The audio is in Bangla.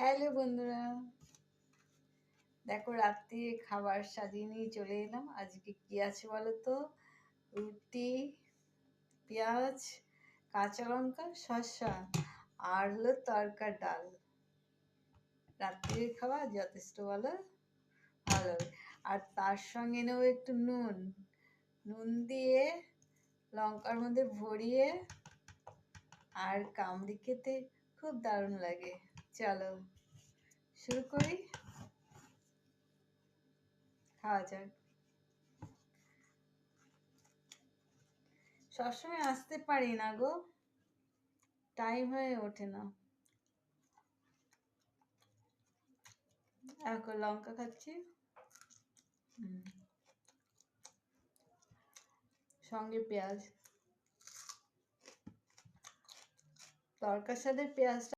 হ্যালো বন্ধুরা, দেখো রাত্রে খাবার সাজিয়ে নিয়ে চলে এলাম। আজকে কি আছে বলো তো? রুটি, পেঁয়াজ, কাঁচা লঙ্কা, শসা আর হলো তরকা ডাল। রাত্রির খাবার যথেষ্ট বলো, ভালো হবে। আর তার সঙ্গে নেবো একটু নুন, নুন দিয়ে লঙ্কার মধ্যে ভরিয়ে আর কামড়ি খেতে খুব দারুণ লাগে। চলো শুরু করি, খাওয়া যাক। সবসময় আসতে পারি না গো, টাইম হয়ে ওঠে না। এখন লঙ্কা খাচ্ছি, সঙ্গে পেঁয়াজ। তরকার সাথে পেঁয়াজটা